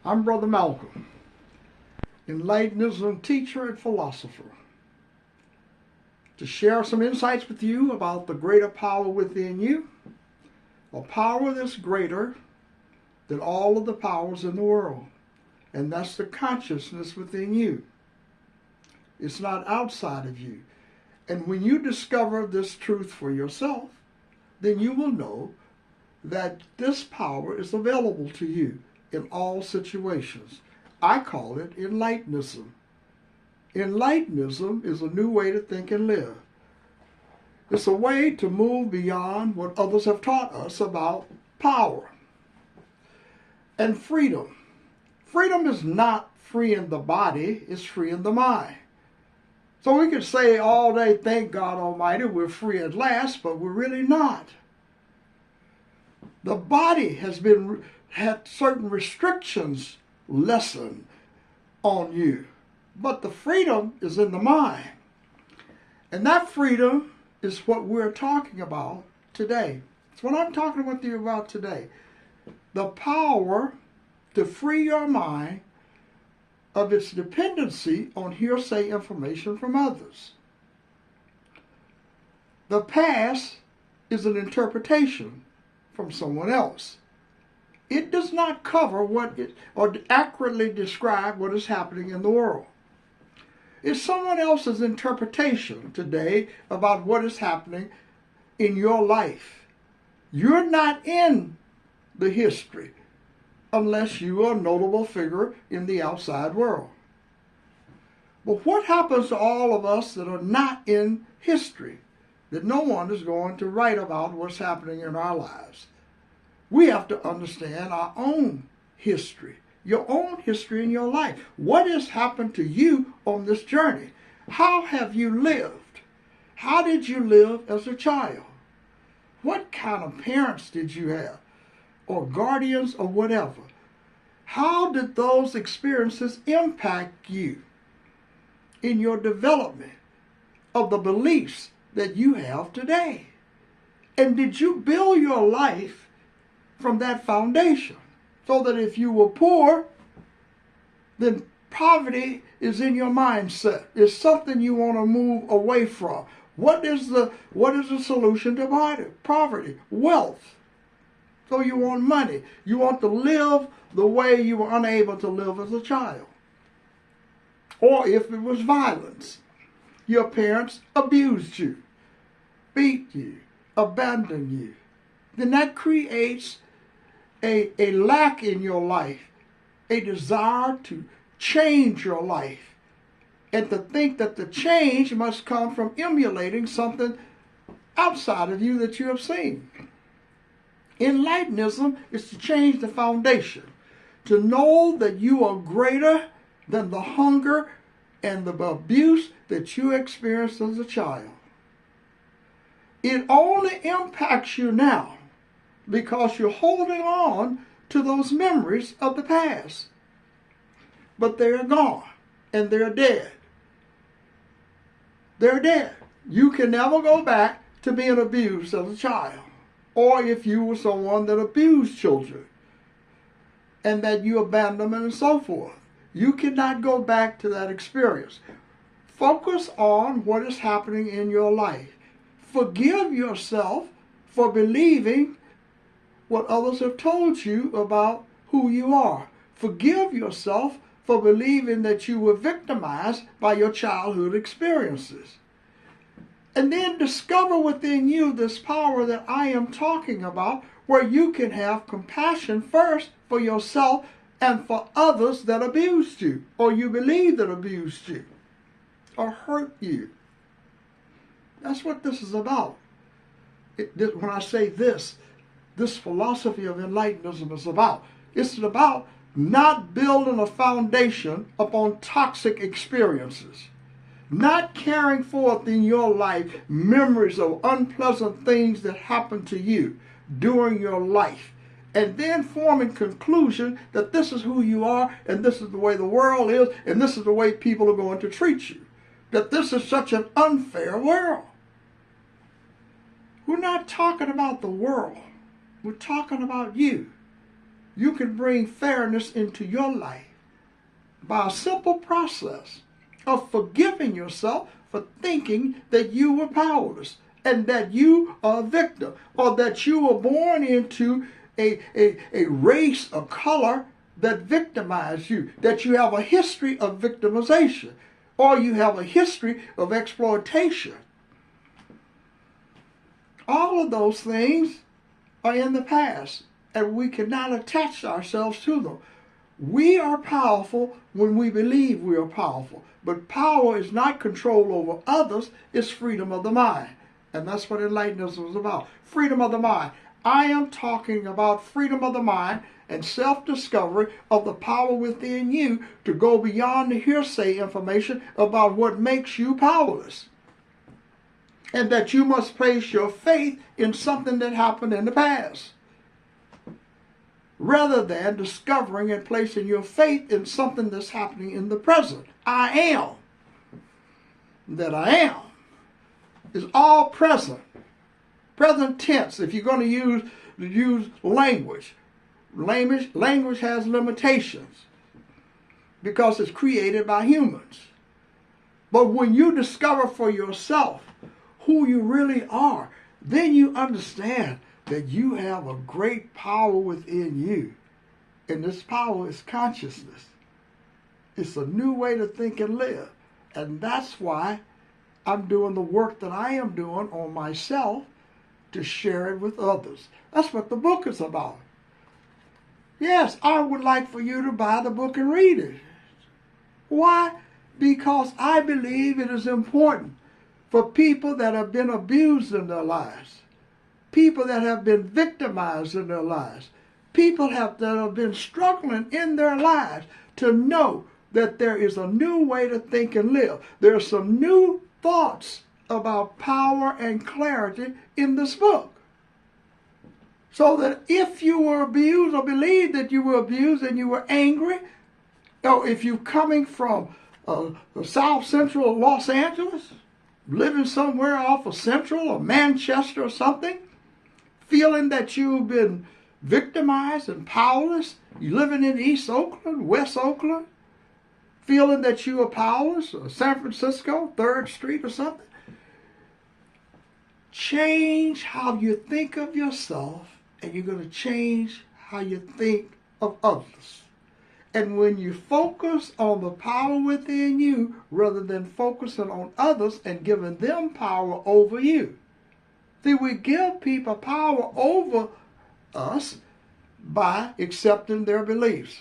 I'm Brother Malcolm, Enlightenism teacher and philosopher, to share some insights with you about the greater power within you, a power that's greater than all of the powers in the world, and that's the consciousness within you. It's not outside of you. And when you discover this truth for yourself, then you will know that this power is available to you in all situations. I call it Enlightenism. Enlightenism is a new way to think and live. It's a way to move beyond what others have taught us about power and freedom. Freedom is not free in the body, it's free in the mind. So we could say all day, thank God Almighty, we're free at last, but we're really not. The body has had certain restrictions lessened on you, but the freedom is in the mind. And that freedom is what we're talking about today. It's what I'm talking with you about today. The power to free your mind of its dependency on hearsay information from others. The past is an interpretation from someone else. It does not cover or accurately describe what is happening in the world. It's someone else's interpretation today about what is happening in your life. You're not in the history unless you are a notable figure in the outside world. But what happens to all of us that are not in history, that no one is going to write about what's happening in our lives? We have to understand our own history, your own history in your life. What has happened to you on this journey? How have you lived? How did you live as a child? What kind of parents did you have? Or guardians or whatever? How did those experiences impact you in your development of the beliefs that you have today? And did you build your life from that foundation so that if you were poor, then poverty is in your mindset? It's something you want to move away from. What is the solution to poverty? Wealth. So you want money. You want to live the way you were unable to live as a child. Or if it was violence, your parents abused you, beat you, abandoned you, then that creates a lack in your life, a desire to change your life, and to think that the change must come from emulating something outside of you that you have seen. Enlightenism is to change the foundation, to know that you are greater than the hunger and the abuse that you experienced as a child. It only impacts you now because you're holding on to those memories of the past. But they're gone and they're dead. They're dead. You can never go back to being abused as a child. Or if you were someone that abused children and that you abandoned them and so forth. You cannot go back to that experience. Focus on what is happening in your life. Forgive yourself for believing what others have told you about who you are. Forgive yourself for believing that you were victimized by your childhood experiences. And then discover within you this power that I am talking about, where you can have compassion first for yourself and for others that abused you, or you believe that abused you, or hurt you. That's what this is about. When I say this philosophy of Enlightenism is about. It's about not building a foundation upon toxic experiences. Not carrying forth in your life memories of unpleasant things that happened to you during your life, and then forming conclusion that this is who you are, and this is the way the world is, and this is the way people are going to treat you. That this is such an unfair world. We're not talking about the world. We're talking about you. you can bring fairness into your life by a simple process of forgiving yourself for thinking that you were powerless and that you are a victim, or that you were born into a race, a color that victimized you, that you have a history of victimization, or you have a history of exploitation. All of those things are in the past, and we cannot attach ourselves to them. We are powerful when we believe we are powerful. But power is not control over others, it's freedom of the mind. And that's what enlightenment was about. Freedom of the mind. I am talking about freedom of the mind and self-discovery of the power within you to go beyond the hearsay information about what makes you powerless. And that you must place your faith in something that happened in the past, rather than discovering and placing your faith in something that's happening in the present. I am that I am is all present. Present tense. If you're going to use language has limitations because it's created by humans. But when you discover for yourself who you really are, then you understand that you have a great power within you. And this power is consciousness. It's a new way to think and live. And that's why I'm doing the work that I am doing on myself to share it with others. That's what the book is about. Yes, I would like for you to buy the book and read it. Why? Because I believe it is important for people that have been abused in their lives, people that have been victimized in their lives, people that have been struggling in their lives to know that there is a new way to think and live. There are some new thoughts about power and clarity in this book. So that if you were abused or believe that you were abused and you were angry, or if you're coming from South Central Los Angeles, living somewhere off of Central or Manchester or something, feeling that you've been victimized and powerless, you living in East Oakland, West Oakland, feeling that you are powerless, or San Francisco, 3rd Street or something, change how you think of yourself, and you're going to change how you think of others. And when you focus on the power within you, rather than focusing on others and giving them power over you. See, we give people power over us by accepting their beliefs.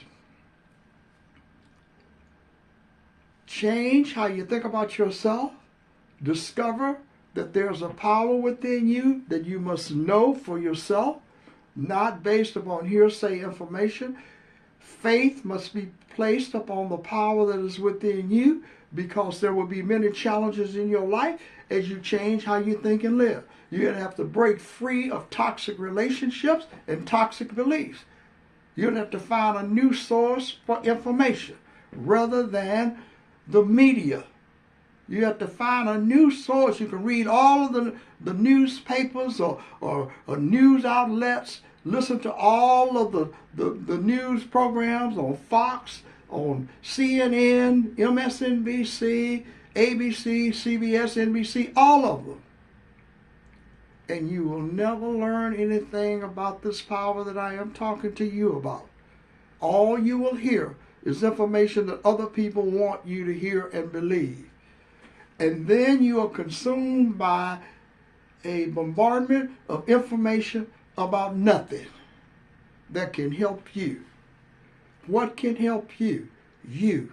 Change how you think about yourself. Discover that there's a power within you that you must know for yourself, not based upon hearsay information. Faith must be placed upon the power that is within you, because there will be many challenges in your life as you change how you think and live. You're going to have to break free of toxic relationships and toxic beliefs. You're going to have to find a new source for information rather than the media. You have to find a new source. You can read all of the newspapers or news outlets, listen to all of the news programs on Fox, on CNN, MSNBC, ABC, CBS, NBC, all of them. And you will never learn anything about this power that I am talking to you about. All you will hear is information that other people want you to hear and believe. And then you are consumed by a bombardment of information about nothing that can help you. What can help you? You.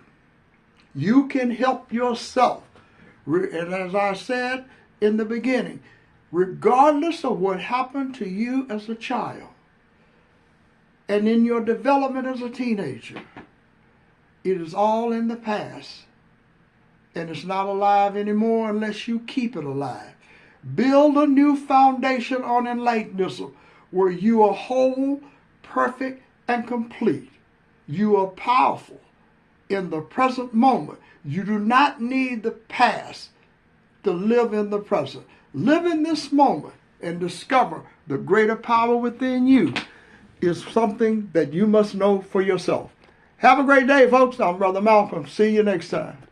You can help yourself. And as I said in the beginning, regardless of what happened to you as a child and in your development as a teenager, it is all in the past. And it's not alive anymore unless you keep it alive. Build a new foundation on Enlightenism where you are whole, perfect, and complete. You are powerful in the present moment. You do not need the past to live in the present. Live in this moment and discover the greater power within you. is something that you must know for yourself. Have a great day, folks. I'm Brother Malcolm. See you next time.